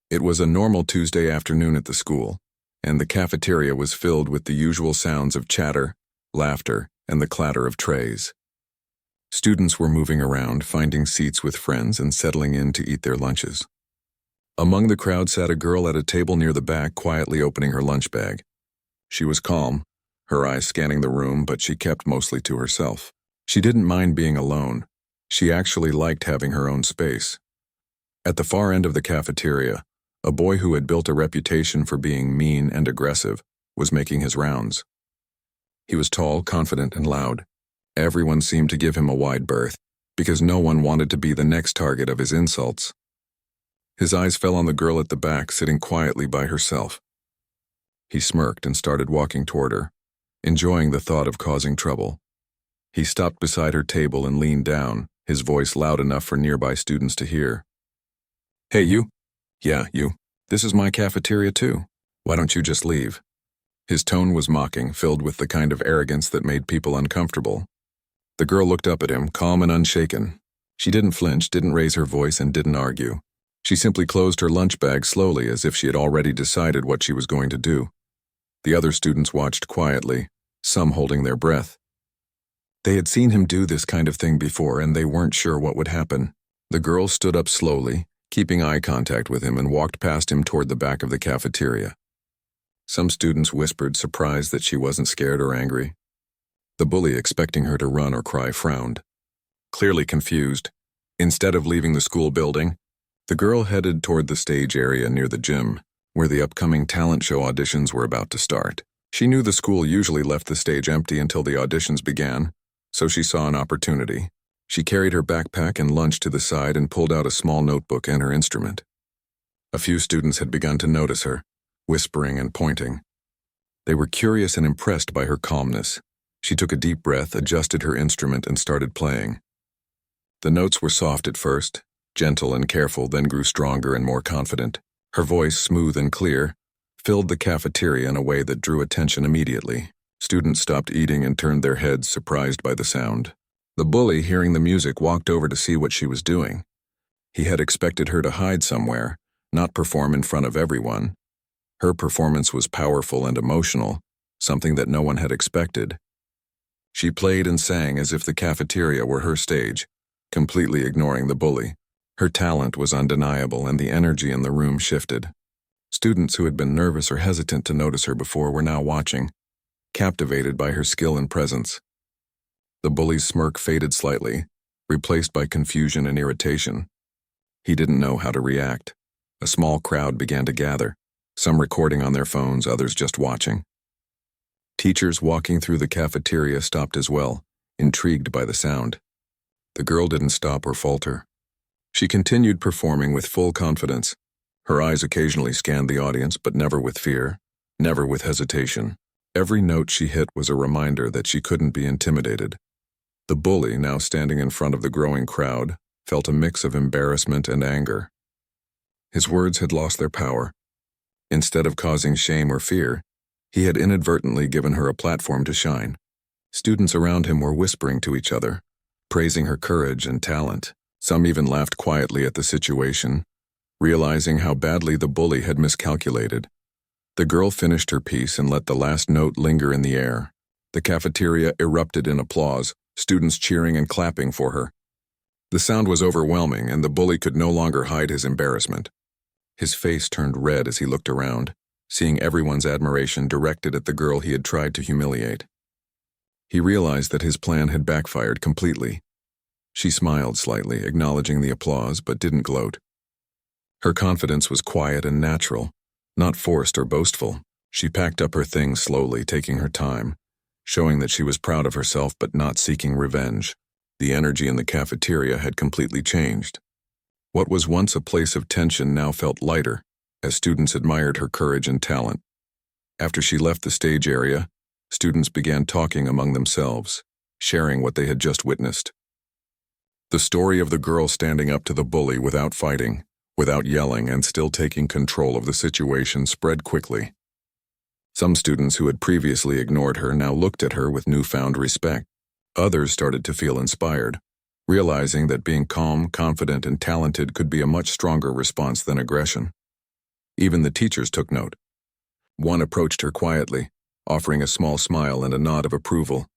It was a normal Tuesday afternoon at the school, and the cafeteria was filled with the usual sounds of chatter, laughter, and the clatter of trays. Students were moving around, finding seats with friends and settling in to eat their lunches. Among the crowd sat a girl at a table near the back, quietly opening her lunch bag. She was calm, her eyes scanning the room, but she kept mostly to herself. She didn't mind being alone. She actually liked having her own space. At the far end of the cafeteria, a boy who had built a reputation for being mean and aggressive was making his rounds. He was tall, confident, and loud. Everyone seemed to give him a wide berth, because no one wanted to be the next target of his insults. His eyes fell on the girl at the back, sitting quietly by herself. He smirked and started walking toward her, enjoying the thought of causing trouble. He stopped beside her table and leaned down, his voice loud enough for nearby students to hear. "Hey, you. Yeah, you. This is my cafeteria too. Why don't you just leave?" His tone was mocking, filled with the kind of arrogance that made people uncomfortable. The girl looked up at him, calm and unshaken. She didn't flinch, didn't raise her voice, and didn't argue. She simply closed her lunch bag slowly, as if she had already decided what she was going to do. The other students watched quietly, some holding their breath. They had seen him do this kind of thing before, and they weren't sure what would happen. The girl stood up slowly, keeping eye contact with him, and walked past him toward the back of the cafeteria. Some students whispered, surprised that she wasn't scared or angry. The bully, expecting her to run or cry, frowned. Clearly confused, instead of leaving the school building, the girl headed toward the stage area near the gym, where the upcoming talent show auditions were about to start. She knew the school usually left the stage empty until the auditions began, so she saw an opportunity. She carried her backpack and lunch to the side and pulled out a small notebook and her instrument. A few students had begun to notice her, whispering and pointing. They were curious and impressed by her calmness. She took a deep breath, adjusted her instrument, and started playing. The notes were soft at first, gentle and careful, then grew stronger and more confident. Her voice, smooth and clear, filled the cafeteria in a way that drew attention immediately. Students stopped eating and turned their heads, surprised by the sound. The bully, hearing the music, walked over to see what she was doing. He had expected her to hide somewhere, not perform in front of everyone. Her performance was powerful and emotional, something that no one had expected. She played and sang as if the cafeteria were her stage, completely ignoring the bully. Her talent was undeniable, and the energy in the room shifted. Students who had been nervous or hesitant to notice her before were now watching, captivated by her skill and presence. The bully's smirk faded slightly, replaced by confusion and irritation. He didn't know how to react. A small crowd began to gather, some recording on their phones, others just watching. Teachers walking through the cafeteria stopped as well, intrigued by the sound. The girl didn't stop or falter. She continued performing with full confidence. Her eyes occasionally scanned the audience, but never with fear, never with hesitation. Every note she hit was a reminder that she couldn't be intimidated. The bully, now standing in front of the growing crowd, felt a mix of embarrassment and anger. His words had lost their power. Instead of causing shame or fear, he had inadvertently given her a platform to shine. Students around him were whispering to each other, praising her courage and talent. Some even laughed quietly at the situation, realizing how badly the bully had miscalculated. The girl finished her piece and let the last note linger in the air. The cafeteria erupted in applause, students cheering and clapping for her. The sound was overwhelming, and the bully could no longer hide his embarrassment. His face turned red as he looked around, seeing everyone's admiration directed at the girl he had tried to humiliate. He realized that his plan had backfired completely. She smiled slightly, acknowledging the applause, but didn't gloat. Her confidence was quiet and natural, not forced or boastful. She packed up her things slowly, taking her time, showing that she was proud of herself but not seeking revenge. The energy in the cafeteria had completely changed. What was once a place of tension now felt lighter, as students admired her courage and talent. After she left the stage area, students began talking among themselves, sharing what they had just witnessed. The story of the girl standing up to the bully without fighting, without yelling, and still taking control of the situation spread quickly. Some students who had previously ignored her now looked at her with newfound respect. Others started to feel inspired, realizing that being calm, confident, and talented could be a much stronger response than aggression. Even the teachers took note. One approached her quietly, offering a small smile and a nod of approval.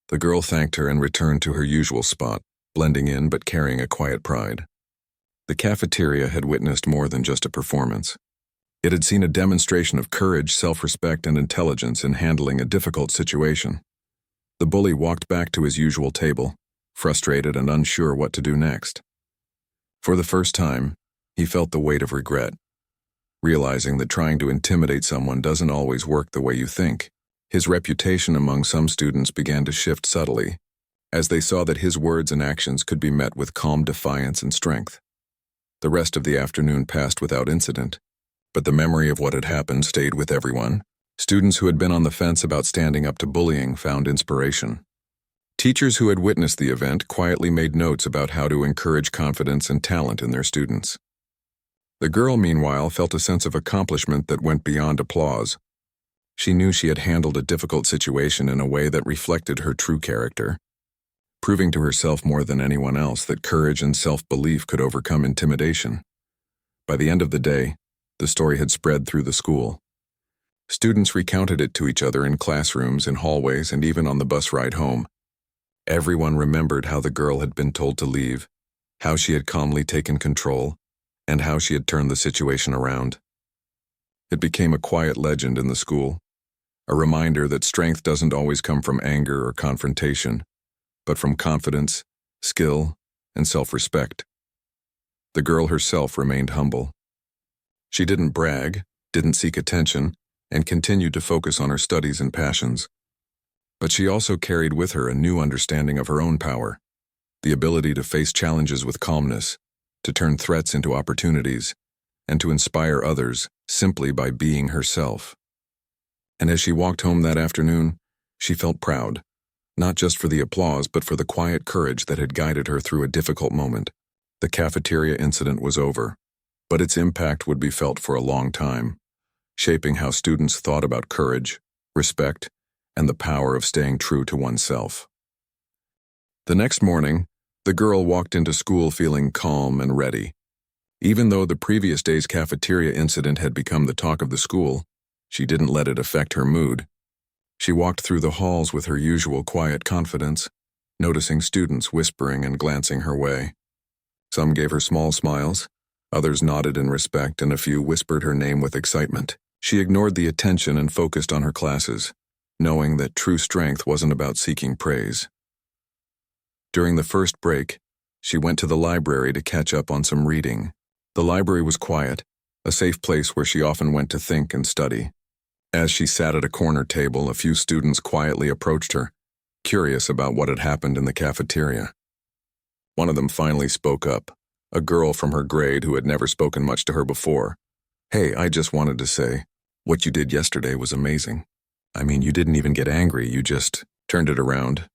The girl thanked her and returned to her usual spot, blending in but carrying a quiet pride. The cafeteria had witnessed more than just a performance. It had seen a demonstration of courage, self-respect, and intelligence in handling a difficult situation. The bully walked back to his usual table, frustrated and unsure what to do next. For the first time, he felt the weight of regret, realizing that trying to intimidate someone doesn't always work the way you think. His reputation among some students began to shift subtly, as they saw that his words and actions could be met with calm defiance and strength. The rest of the afternoon passed without incident, but the memory of what had happened stayed with everyone. Students who had been on the fence about standing up to bullying found inspiration. Teachers who had witnessed the event quietly made notes about how to encourage confidence and talent in their students. The girl, meanwhile, felt a sense of accomplishment that went beyond applause. She knew she had handled a difficult situation in a way that reflected her true character, proving to herself more than anyone else that courage and self-belief could overcome intimidation. By the end of the day, the story had spread through the school. Students recounted it to each other in classrooms, in hallways, and even on the bus ride home. Everyone remembered how the girl had been told to leave, how she had calmly taken control, and how she had turned the situation around. It became a quiet legend in the school, a reminder that strength doesn't always come from anger or confrontation, but from confidence, skill, and self-respect. The girl herself remained humble. She didn't brag, didn't seek attention, and continued to focus on her studies and passions. But she also carried with her a new understanding of her own power, the ability to face challenges with calmness, to turn threats into opportunities, and to inspire others simply by being herself. And as she walked home that afternoon, she felt proud, not just for the applause but for the quiet courage that had guided her through a difficult moment. The cafeteria incident was over, but its impact would be felt for a long time, shaping how students thought about courage, respect, and the power of staying true to oneself. The next morning, the girl walked into school feeling calm and ready. Even though the previous day's cafeteria incident had become the talk of the school, she didn't let it affect her mood. She walked through the halls with her usual quiet confidence, noticing students whispering and glancing her way. Some gave her small smiles, others nodded in respect, and a few whispered her name with excitement. She ignored the attention and focused on her classes, knowing that true strength wasn't about seeking praise. During the first break, she went to the library to catch up on some reading. The library was quiet, a safe place where she often went to think and study. As she sat at a corner table, a few students quietly approached her, curious about what had happened in the cafeteria. One of them finally spoke up, a girl from her grade who had never spoken much to her before. "Hey, I just wanted to say, what you did yesterday was amazing. I mean, you didn't even get angry, you just turned it around."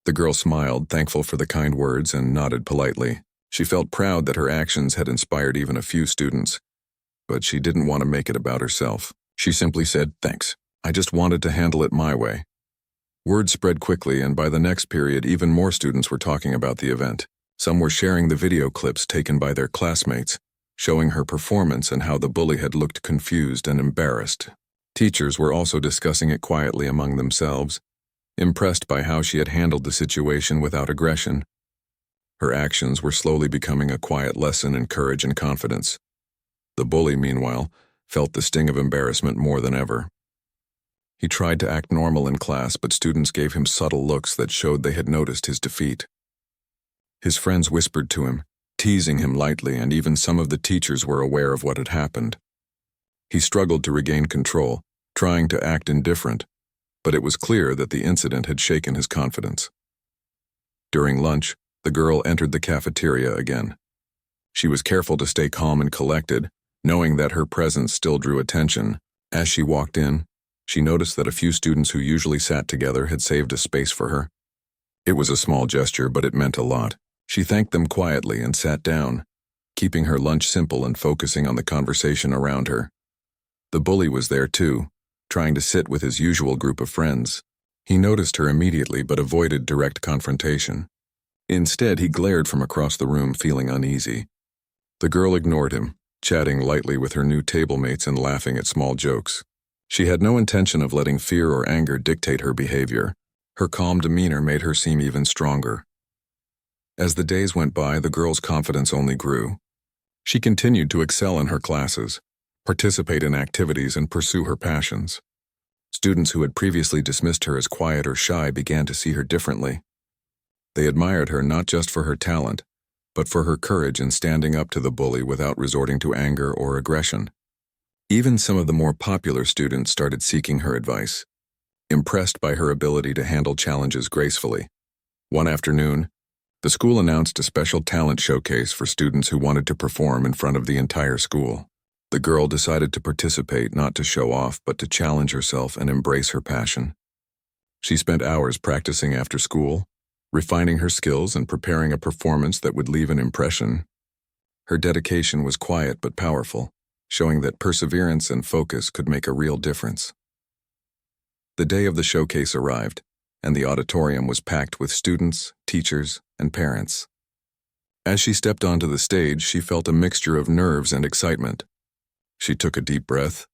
The girl smiled, thankful for the kind words, and nodded politely. She felt proud that her actions had inspired even a few students, but she didn't want to make it about herself. She simply said, "Thanks. I just wanted to handle it my way." Word spread quickly, and by the next period, even more students were talking about the event. Some were sharing the video clips taken by their classmates, showing her performance and how the bully had looked confused and embarrassed. Teachers were also discussing it quietly among themselves, impressed by how she had handled the situation without aggression. Her actions were slowly becoming a quiet lesson in courage and confidence. The bully, meanwhile, felt the sting of embarrassment more than ever. He tried to act normal in class, but students gave him subtle looks that showed they had noticed his defeat. His friends whispered to him, teasing him lightly, and even some of the teachers were aware of what had happened. He struggled to regain control, trying to act indifferent, but it was clear that the incident had shaken his confidence. During lunch, the girl entered the cafeteria again. She was careful to stay calm and collected, knowing that her presence still drew attention. As she walked in, she noticed that a few students who usually sat together had saved a space for her. It was a small gesture, but it meant a lot. She thanked them quietly and sat down, keeping her lunch simple and focusing on the conversation around her. The bully was there too, trying to sit with his usual group of friends. He noticed her immediately but avoided direct confrontation. Instead, he glared from across the room, feeling uneasy. The girl ignored him, chatting lightly with her new table mates and laughing at small jokes. She had no intention of letting fear or anger dictate her behavior. Her calm demeanor made her seem even stronger. As the days went by, the girl's confidence only grew. She continued to excel in her classes, participate in activities, and pursue her passions. Students who had previously dismissed her as quiet or shy began to see her differently. They admired her not just for her talent, but for her courage in standing up to the bully without resorting to anger or aggression. Even some of the more popular students started seeking her advice, impressed by her ability to handle challenges gracefully. One afternoon, the school announced a special talent showcase for students who wanted to perform in front of the entire school. The girl decided to participate not to show off, but to challenge herself and embrace her passion. She spent hours practicing after school, refining her skills and preparing a performance that would leave an impression. Her dedication was quiet but powerful, showing that perseverance and focus could make a real difference. The day of the showcase arrived, and the auditorium was packed with students, teachers, and parents. As she stepped onto the stage, she felt a mixture of nerves and excitement. She took a deep breath,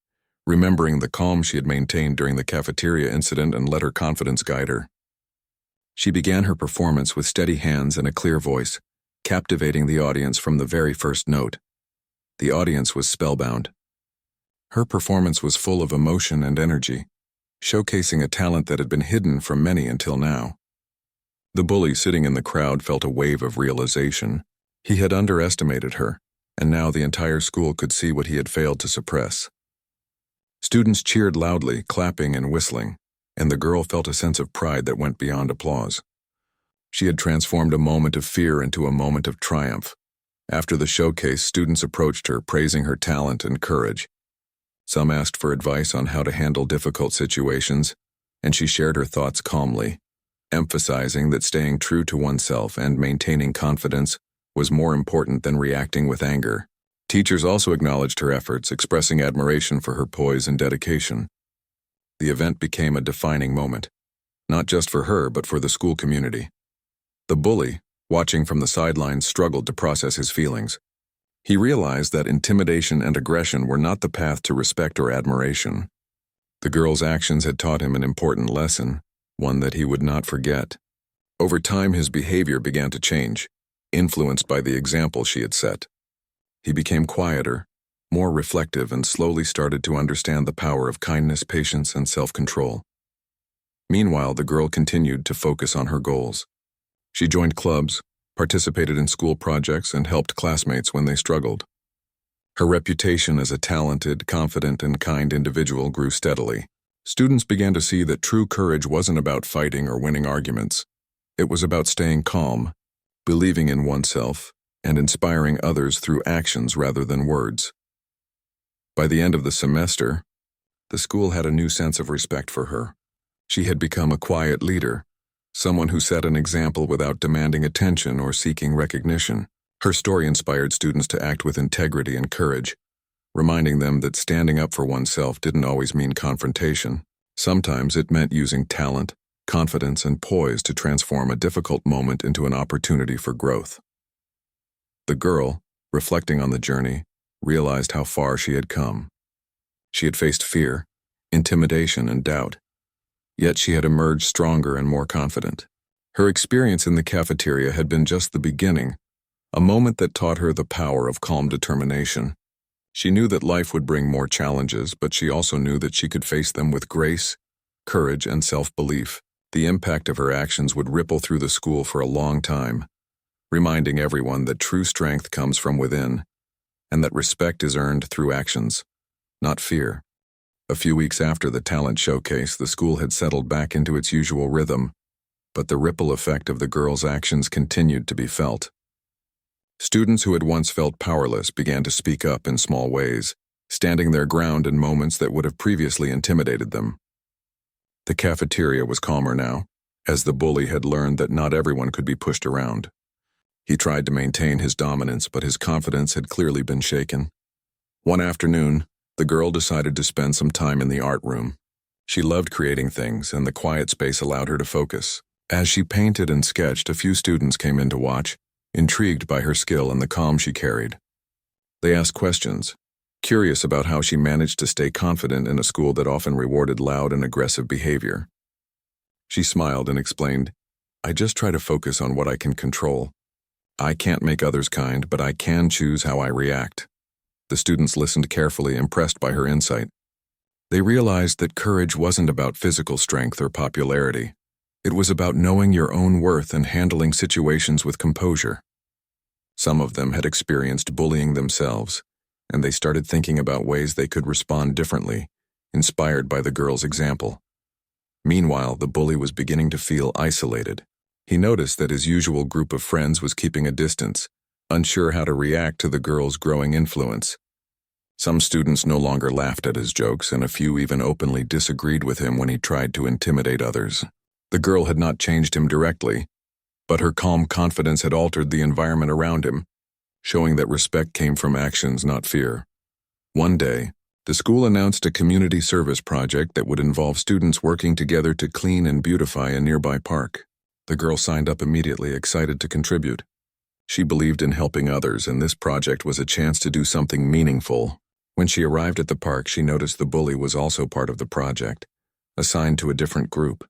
remembering the calm she had maintained during the cafeteria incident, and let her confidence guide her. She began her performance with steady hands and a clear voice, captivating the audience from the very first note. The audience was spellbound. Her performance was full of emotion and energy, showcasing a talent that had been hidden from many until now. The bully sitting in the crowd felt a wave of realization. He had underestimated her, and now the entire school could see what he had failed to suppress. Students cheered loudly, clapping and whistling, and the girl felt a sense of pride that went beyond applause. She had transformed a moment of fear into a moment of triumph. After the showcase, students approached her, praising her talent and courage. Some asked for advice on how to handle difficult situations, and she shared her thoughts calmly, emphasizing that staying true to oneself and maintaining confidence was more important than reacting with anger. Teachers also acknowledged her efforts, expressing admiration for her poise and dedication. The event became a defining moment, not just for her but for the school community. The bully, watching from the sidelines, struggled to process his feelings. He realized that intimidation and aggression were not the path to respect or admiration. The girl's actions had taught him an important lesson, one that he would not forget. Over time, his behavior began to change, influenced by the example she had set. He became quieter, more reflective, and slowly started to understand the power of kindness, patience, and self-control. Meanwhile, the girl continued to focus on her goals. She joined clubs, participated in school projects, and helped classmates when they struggled. Her reputation as a talented, confident, and kind individual grew steadily. Students began to see that true courage wasn't about fighting or winning arguments. It was about staying calm, believing in oneself, and inspiring others through actions rather than words. By the end of the semester, the school had a new sense of respect for her. She had become a quiet leader, someone who set an example without demanding attention or seeking recognition. Her story inspired students to act with integrity and courage, reminding them that standing up for oneself didn't always mean confrontation. Sometimes it meant using talent, confidence, and poise to transform a difficult moment into an opportunity for growth. The girl, reflecting on the journey, realized how far she had come. She had faced fear, intimidation, and doubt, yet she had emerged stronger and more confident. Her experience in the cafeteria had been just the beginning, a moment that taught her the power of calm determination. She knew that life would bring more challenges, but she also knew that she could face them with grace, courage, and self-belief. The impact of her actions would ripple through the school for a long time, reminding everyone that true strength comes from within, and that respect is earned through actions, not fear. A few weeks after the talent showcase, the school had settled back into its usual rhythm, but the ripple effect of the girl's actions continued to be felt. Students who had once felt powerless began to speak up in small ways, standing their ground in moments that would have previously intimidated them. The cafeteria was calmer now, as the bully had learned that not everyone could be pushed around. He tried to maintain his dominance, but his confidence had clearly been shaken. One afternoon, the girl decided to spend some time in the art room. She loved creating things, and the quiet space allowed her to focus. As she painted and sketched, a few students came in to watch, intrigued by her skill and the calm she carried. They asked questions, curious about how she managed to stay confident in a school that often rewarded loud and aggressive behavior. She smiled and explained, "I just try to focus on what I can control. I can't make others kind, but I can choose how I react." The students listened carefully, impressed by her insight. They realized that courage wasn't about physical strength or popularity. It was about knowing your own worth and handling situations with composure. Some of them had experienced bullying themselves, and they started thinking about ways they could respond differently, inspired by the girl's example. Meanwhile, the bully was beginning to feel isolated. He noticed that his usual group of friends was keeping a distance, unsure how to react to the girl's growing influence. Some students no longer laughed at his jokes, and a few even openly disagreed with him when he tried to intimidate others. The girl had not changed him directly, but her calm confidence had altered the environment around him, showing that respect came from actions, not fear. One day, the school announced a community service project that would involve students working together to clean and beautify a nearby park. The girl signed up immediately, excited to contribute. She believed in helping others, and this project was a chance to do something meaningful. When she arrived at the park, she noticed the bully was also part of the project, assigned to a different group.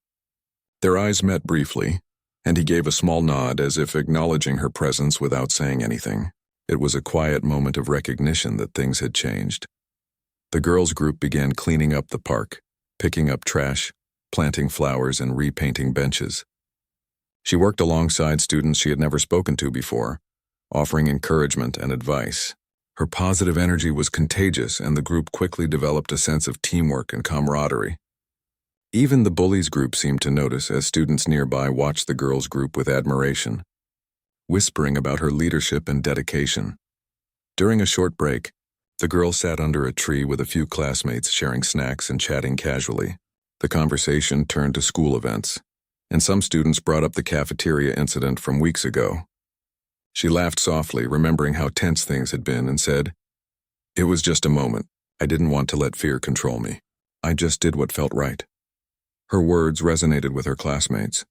Their eyes met briefly, and he gave a small nod as if acknowledging her presence without saying anything. It was a quiet moment of recognition that things had changed. The girls' group began cleaning up the park, picking up trash, planting flowers, and repainting benches. She worked alongside students she had never spoken to before, offering encouragement and advice. Her positive energy was contagious, and the group quickly developed a sense of teamwork and camaraderie. Even the bullies' group seemed to notice as students nearby watched the girls' group with admiration, whispering about her leadership and dedication. During a short break, the girl sat under a tree with a few classmates, sharing snacks and chatting casually. The conversation turned to school events, and some students brought up the cafeteria incident from weeks ago. She laughed softly, remembering how tense things had been, and said, "It was just a moment. I didn't want to let fear control me. I just did what felt right." Her words resonated with her classmates.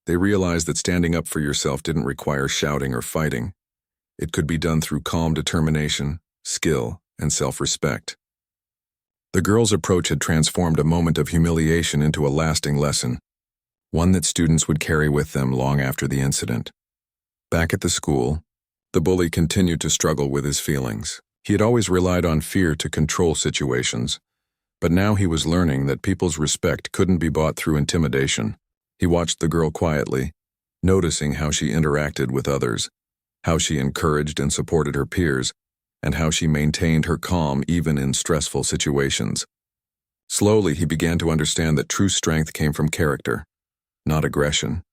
They realized that standing up for yourself didn't require shouting or fighting. It could be done through calm determination, skill, and self-respect. The girl's approach had transformed a moment of humiliation into a lasting lesson, one that students would carry with them long after the incident. Back at the school, the bully continued to struggle with his feelings. He had always relied on fear to control situations, but now he was learning that people's respect couldn't be bought through intimidation. He watched the girl quietly, noticing how she interacted with others, how she encouraged and supported her peers, and how she maintained her calm even in stressful situations. Slowly, he began to understand that true strength came from character, not aggression.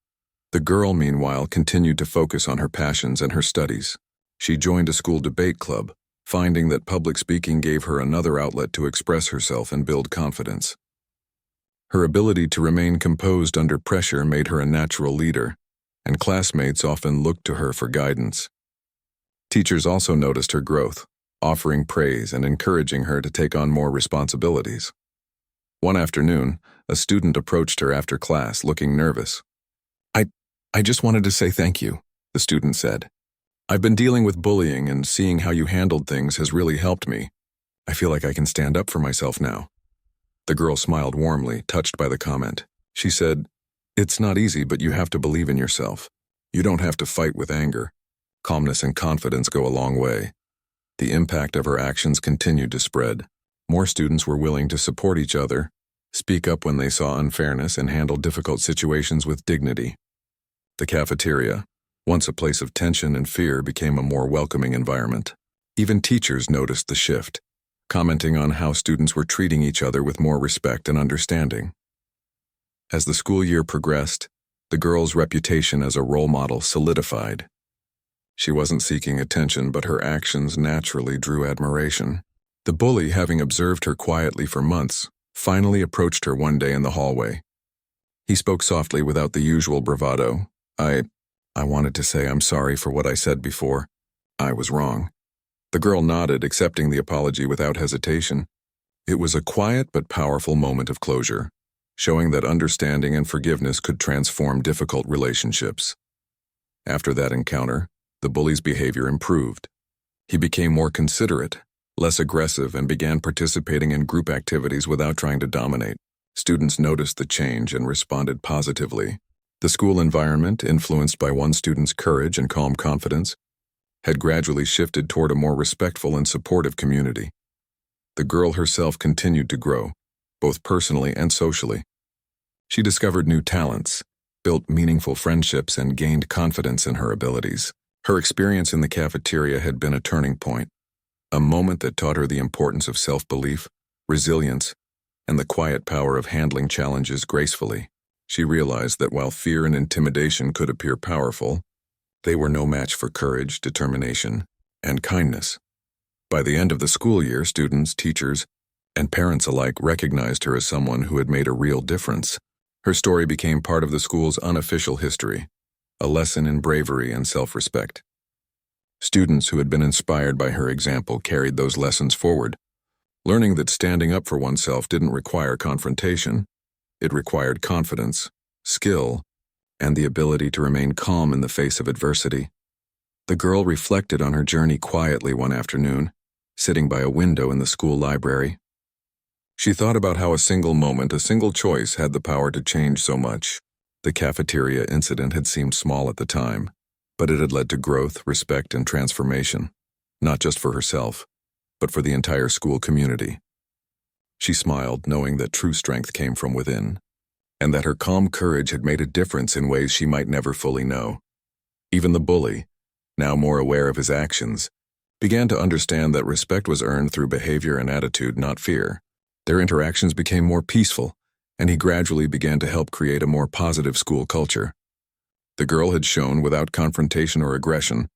The girl, meanwhile, continued to focus on her passions and her studies. She joined a school debate club, finding that public speaking gave her another outlet to express herself and build confidence. Her ability to remain composed under pressure made her a natural leader, and classmates often looked to her for guidance. Teachers also noticed her growth, offering praise and encouraging her to take on more responsibilities. One afternoon, a student approached her after class, looking nervous. I just wanted to say thank you," the student said. "I've been dealing with bullying, and seeing how you handled things has really helped me. I feel like I can stand up for myself now." The girl smiled warmly, touched by the comment. She said, "It's not easy, but you have to believe in yourself. You don't have to fight with anger. Calmness and confidence go a long way." The impact of her actions continued to spread. More students were willing to support each other, speak up when they saw unfairness, and handle difficult situations with dignity. The cafeteria, once a place of tension and fear, became a more welcoming environment. Even teachers noticed the shift, commenting on how students were treating each other with more respect and understanding. As the school year progressed, the girl's reputation as a role model solidified. She wasn't seeking attention, but her actions naturally drew admiration. The bully, having observed her quietly for months, finally approached her one day in the hallway. He spoke softly without the usual bravado. I wanted to say I'm sorry for what I said before. I was wrong." The girl nodded, accepting the apology without hesitation. It was a quiet but powerful moment of closure, showing that understanding and forgiveness could transform difficult relationships. After that encounter, the bully's behavior improved. He became more considerate, less aggressive, and began participating in group activities without trying to dominate. Students noticed the change and responded positively. The school environment, influenced by one student's courage and calm confidence, had gradually shifted toward a more respectful and supportive community. The girl herself continued to grow, both personally and socially. She discovered new talents, built meaningful friendships, and gained confidence in her abilities. Her experience in the cafeteria had been a turning point, a moment that taught her the importance of self-belief, resilience, and the quiet power of handling challenges gracefully. She realized that while fear and intimidation could appear powerful, they were no match for courage, determination, and kindness. By the end of the school year, students, teachers, and parents alike recognized her as someone who had made a real difference. Her story became part of the school's unofficial history, a lesson in bravery and self-respect. Students who had been inspired by her example carried those lessons forward, learning that standing up for oneself didn't require confrontation. It required confidence, skill, and the ability to remain calm in the face of adversity. The girl reflected on her journey quietly one afternoon, sitting by a window in the school library. She thought about how a single moment, a single choice, had the power to change so much. The cafeteria incident had seemed small at the time, but it had led to growth, respect, and transformation, not just for herself, but for the entire school community. She smiled, knowing that true strength came from within, and that her calm courage had made a difference in ways she might never fully know. Even the bully, now more aware of his actions, began to understand that respect was earned through behavior and attitude, not fear. Their interactions became more peaceful, and he gradually began to help create a more positive school culture. The girl had shown, without confrontation or aggression,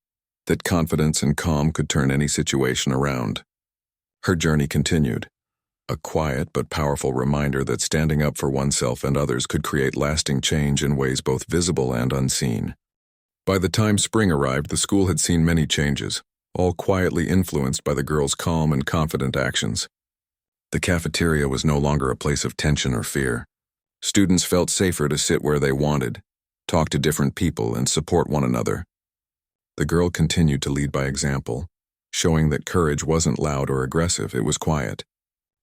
that confidence and calm could turn any situation around. Her journey continued, a quiet but powerful reminder that standing up for oneself and others could create lasting change in ways both visible and unseen. By the time spring arrived, the school had seen many changes, all quietly influenced by the girl's calm and confident actions. The cafeteria was no longer a place of tension or fear. Students felt safer to sit where they wanted, talk to different people, and support one another. The girl continued to lead by example, showing that courage wasn't loud or aggressive, it was quiet,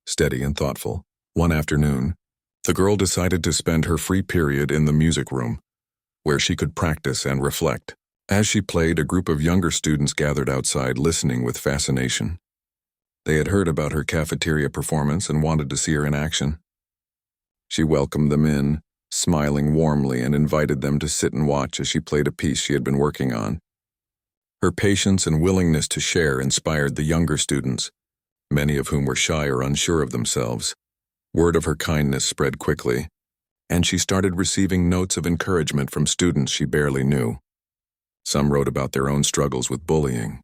steady, and thoughtful. One afternoon, the girl decided to spend her free period in the music room, where she could practice and reflect. As she played, a group of younger students gathered outside, listening with fascination. They had heard about her cafeteria performance and wanted to see her in action. She welcomed them in, smiling warmly, and invited them to sit and watch as she played a piece she had been working on. Her patience and willingness to share inspired the younger students, many of whom were shy or unsure of themselves. Word of her kindness spread quickly, and she started receiving notes of encouragement from students she barely knew. Some wrote about their own struggles with bullying,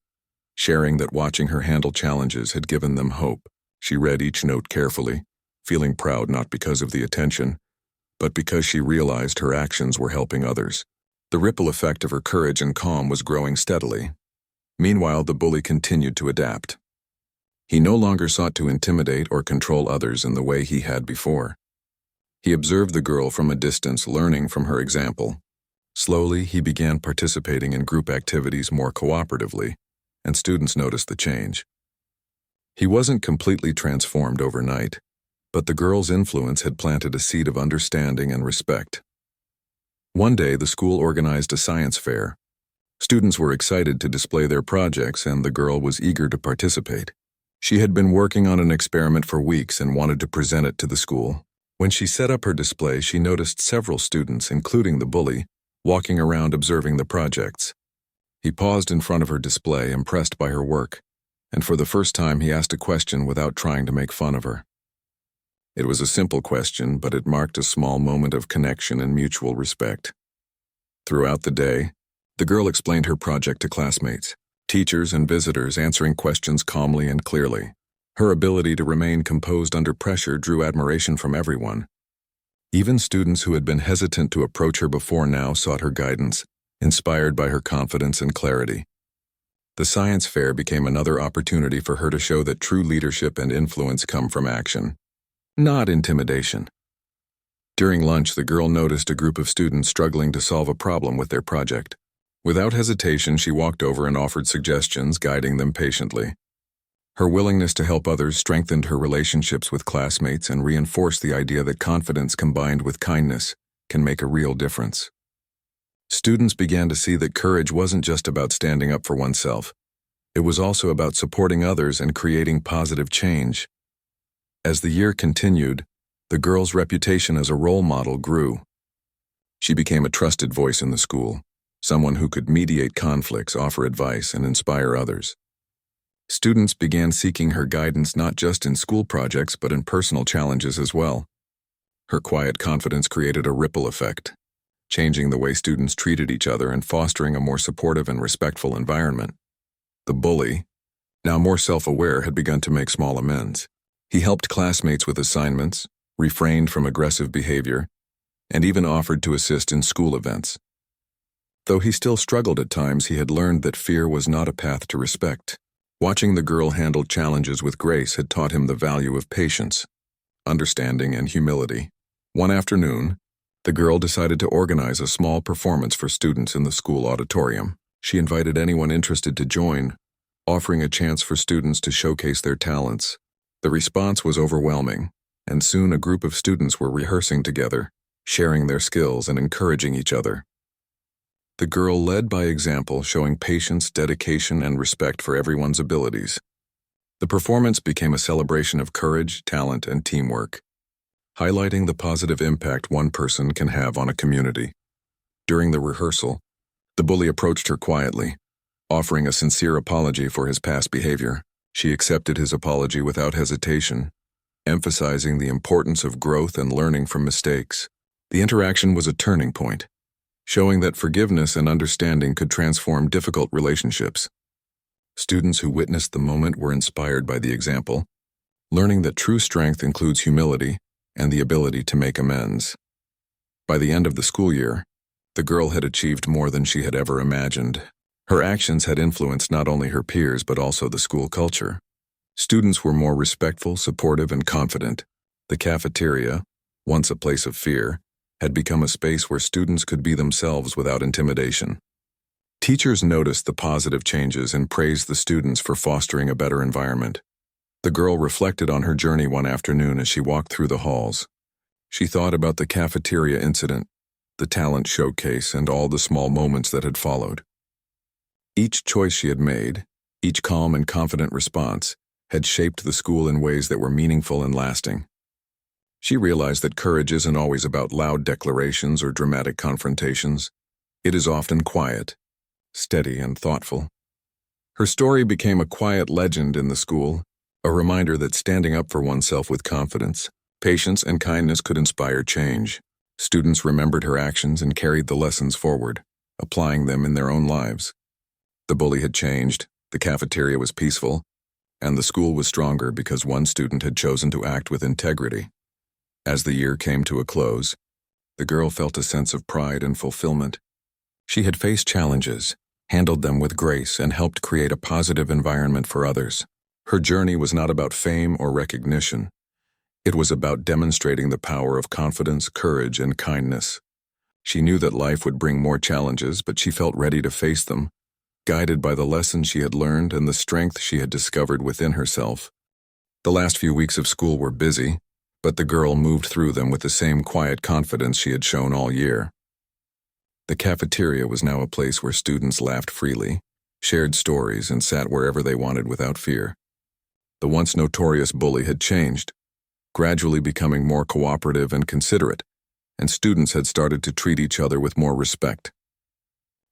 sharing that watching her handle challenges had given them hope. She read each note carefully, feeling proud not because of the attention, but because she realized her actions were helping others. The ripple effect of her courage and calm was growing steadily. Meanwhile, the bully continued to adapt. He no longer sought to intimidate or control others in the way he had before. He observed the girl from a distance, learning from her example. Slowly, he began participating in group activities more cooperatively, and students noticed the change. He wasn't completely transformed overnight, but the girl's influence had planted a seed of understanding and respect. One day, the school organized a science fair. Students were excited to display their projects, and the girl was eager to participate. She had been working on an experiment for weeks and wanted to present it to the school. When she set up her display, she noticed several students, including the bully, walking around observing the projects. He paused in front of her display, impressed by her work, and for the first time he asked a question without trying to make fun of her. It was a simple question, but it marked a small moment of connection and mutual respect. Throughout the day, the girl explained her project to classmates, teachers, and visitors, answering questions calmly and clearly. Her ability to remain composed under pressure drew admiration from everyone. Even students who had been hesitant to approach her before now sought her guidance, inspired by her confidence and clarity. The science fair became another opportunity for her to show that true leadership and influence come from action, not intimidation. During lunch, the girl noticed a group of students struggling to solve a problem with their project. Without hesitation, she walked over and offered suggestions, guiding them patiently. Her willingness to help others strengthened her relationships with classmates and reinforced the idea that confidence combined with kindness can make a real difference. Students began to see that courage wasn't just about standing up for oneself. It was also about supporting others and creating positive change. As the year continued, the girl's reputation as a role model grew. She became a trusted voice in the school, someone who could mediate conflicts, offer advice, and inspire others. Students began seeking her guidance not just in school projects but in personal challenges as well. Her quiet confidence created a ripple effect, changing the way students treated each other and fostering a more supportive and respectful environment. The bully, now more self-aware, had begun to make small amends. He helped classmates with assignments, refrained from aggressive behavior, and even offered to assist in school events. Though he still struggled at times, he had learned that fear was not a path to respect. Watching the girl handle challenges with grace had taught him the value of patience, understanding, and humility. One afternoon, the girl decided to organize a small performance for students in the school auditorium. She invited anyone interested to join, offering a chance for students to showcase their talents. The response was overwhelming, and soon a group of students were rehearsing together, sharing their skills and encouraging each other. The girl led by example, showing patience, dedication, and respect for everyone's abilities. The performance became a celebration of courage, talent, and teamwork, highlighting the positive impact one person can have on a community. During the rehearsal, the bully approached her quietly, offering a sincere apology for his past behavior. She accepted his apology without hesitation, emphasizing the importance of growth and learning from mistakes. The interaction was a turning point, showing that forgiveness and understanding could transform difficult relationships. Students who witnessed the moment were inspired by the example, learning that true strength includes humility and the ability to make amends. By the end of the school year, the girl had achieved more than she had ever imagined. Her actions had influenced not only her peers but also the school culture. Students were more respectful, supportive, and confident. The cafeteria, once a place of fear, had become a space where students could be themselves without intimidation. Teachers noticed the positive changes and praised the students for fostering a better environment. The girl reflected on her journey one afternoon as she walked through the halls. She thought about the cafeteria incident, the talent showcase, and all the small moments that had followed. Each choice she had made, each calm and confident response, had shaped the school in ways that were meaningful and lasting. She realized that courage isn't always about loud declarations or dramatic confrontations. It is often quiet, steady, and thoughtful. Her story became a quiet legend in the school, a reminder that standing up for oneself with confidence, patience, and kindness could inspire change. Students remembered her actions and carried the lessons forward, applying them in their own lives. The bully had changed, the cafeteria was peaceful, and the school was stronger because one student had chosen to act with integrity. As the year came to a close, the girl felt a sense of pride and fulfillment. She had faced challenges, handled them with grace, and helped create a positive environment for others. Her journey was not about fame or recognition. It was about demonstrating the power of confidence, courage, and kindness. She knew that life would bring more challenges, but she felt ready to face them, guided by the lessons she had learned and the strength she had discovered within herself. The last few weeks of school were busy, but the girl moved through them with the same quiet confidence she had shown all year. The cafeteria was now a place where students laughed freely, shared stories, and sat wherever they wanted without fear. The once notorious bully had changed, gradually becoming more cooperative and considerate, and students had started to treat each other with more respect.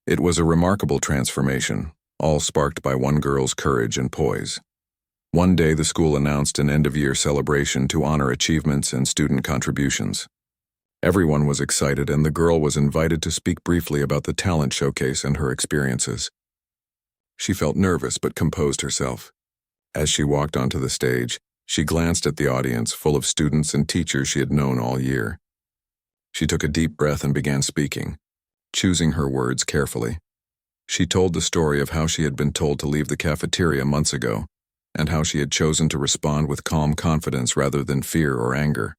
It was a remarkable transformation, all sparked by one girl's courage and poise. One day, the school announced an end-of-year celebration to honor achievements and student contributions. Everyone was excited, and the girl was invited to speak briefly about the talent showcase and her experiences. She felt nervous but composed herself. As she walked onto the stage, she glanced at the audience full of students and teachers she had known all year. She took a deep breath and began speaking, choosing her words carefully. She told the story of how she had been told to leave the cafeteria months ago, and how she had chosen to respond with calm confidence rather than fear or anger.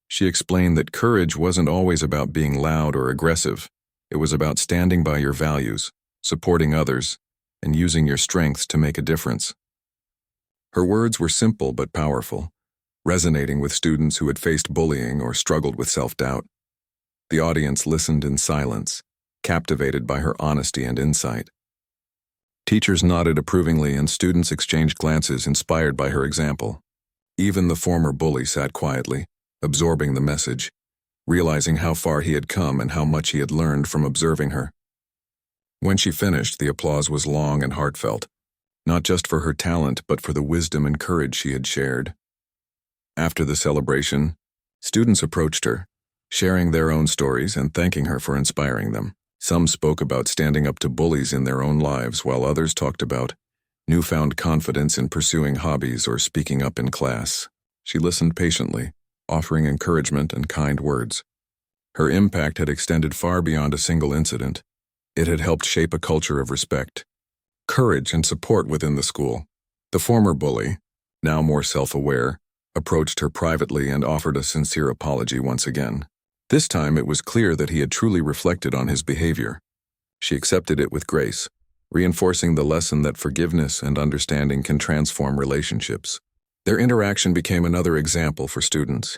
She explained that courage wasn't always about being loud or aggressive. It was about standing by your values, supporting others, and using your strengths to make a difference. Her words were simple but powerful, resonating with students who had faced bullying or struggled with self-doubt. The audience listened in silence, captivated by her honesty and insight. Teachers nodded approvingly and students exchanged glances inspired by her example. Even the former bully sat quietly, absorbing the message, realizing how far he had come and how much he had learned from observing her. When she finished, the applause was long and heartfelt, not just for her talent but for the wisdom and courage she had shared. After the celebration, students approached her, sharing their own stories and thanking her for inspiring them. Some spoke about standing up to bullies in their own lives, while others talked about newfound confidence in pursuing hobbies or speaking up in class. She listened patiently, offering encouragement and kind words. Her impact had extended far beyond a single incident. It had helped shape a culture of respect, courage, and support within the school. The former bully, now more self-aware, approached her privately and offered a sincere apology once again. This time it was clear that he had truly reflected on his behavior. She accepted it with grace, reinforcing the lesson that forgiveness and understanding can transform relationships. Their interaction became another example for students,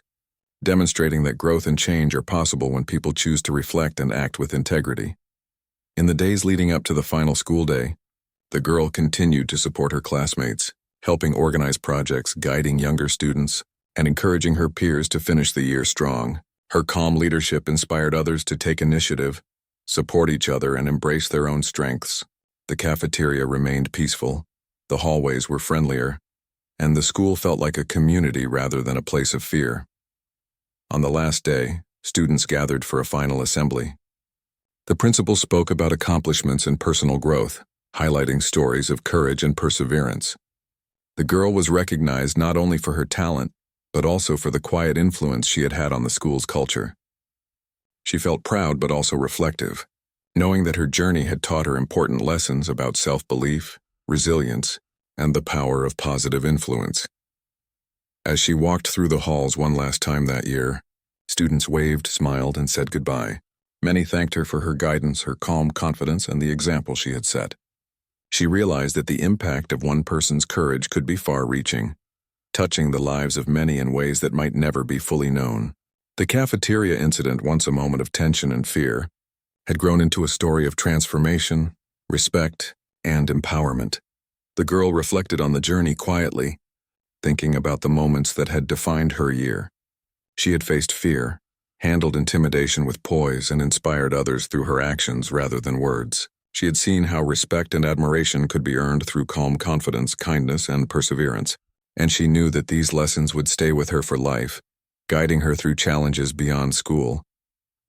demonstrating that growth and change are possible when people choose to reflect and act with integrity. In the days leading up to the final school day, the girl continued to support her classmates, helping organize projects, guiding younger students, and encouraging her peers to finish the year strong. Her calm leadership inspired others to take initiative, support each other, and embrace their own strengths. The cafeteria remained peaceful, the hallways were friendlier, and the school felt like a community rather than a place of fear. On the last day, students gathered for a final assembly. The principal spoke about accomplishments and personal growth, highlighting stories of courage and perseverance. The girl was recognized not only for her talent, but also for the quiet influence she had on the school's culture. She felt proud but also reflective, knowing that her journey had taught her important lessons about self-belief, resilience, and the power of positive influence. As she walked through the halls one last time that year, students waved, smiled, and said goodbye. Many thanked her for her guidance, her calm confidence, and the example she had set. She realized that the impact of one person's courage could be far-reaching, touching the lives of many in ways that might never be fully known. The cafeteria incident, once a moment of tension and fear, had grown into a story of transformation, respect, and empowerment. The girl reflected on the journey quietly, thinking about the moments that had defined her year. She had faced fear, handled intimidation with poise, and inspired others through her actions rather than words. She had seen how respect and admiration could be earned through calm confidence, kindness, and perseverance. And she knew that these lessons would stay with her for life, guiding her through challenges beyond school.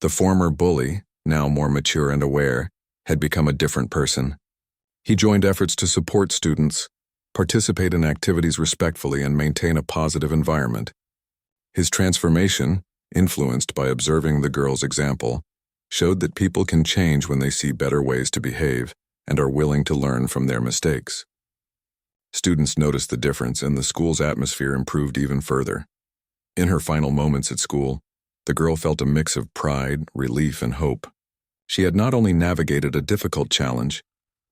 The former bully, now more mature and aware, had become a different person. He joined efforts to support students, participate in activities respectfully, and maintain a positive environment. His transformation, influenced by observing the girl's example, showed that people can change when they see better ways to behave and are willing to learn from their mistakes. Students noticed the difference, and the school's atmosphere improved even further. In her final moments at school, the girl felt a mix of pride, relief, and hope. She had not only navigated a difficult challenge,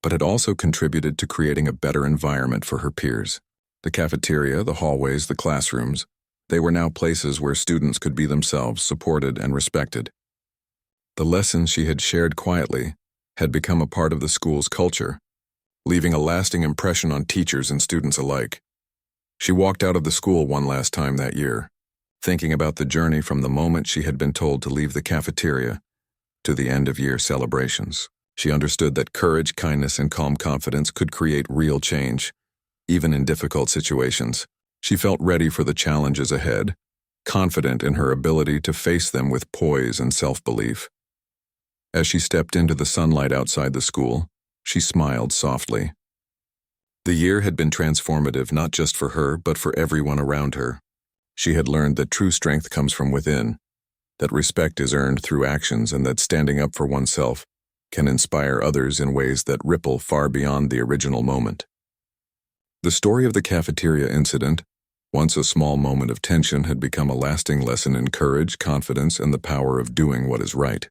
but had also contributed to creating a better environment for her peers. The cafeteria, the hallways, the classrooms, they were now places where students could be themselves, supported and respected. The lessons she had shared quietly had become a part of the school's culture, leaving a lasting impression on teachers and students alike. She walked out of the school one last time that year, thinking about the journey from the moment she had been told to leave the cafeteria to the end-of-year celebrations. She understood that courage, kindness, and calm confidence could create real change, even in difficult situations. She felt ready for the challenges ahead, confident in her ability to face them with poise and self-belief. As she stepped into the sunlight outside the school, she smiled softly. The year had been transformative not just for her, but for everyone around her. She had learned that true strength comes from within, that respect is earned through actions, and that standing up for oneself can inspire others in ways that ripple far beyond the original moment. The story of the cafeteria incident, once a small moment of tension, had become a lasting lesson in courage, confidence, and the power of doing what is right.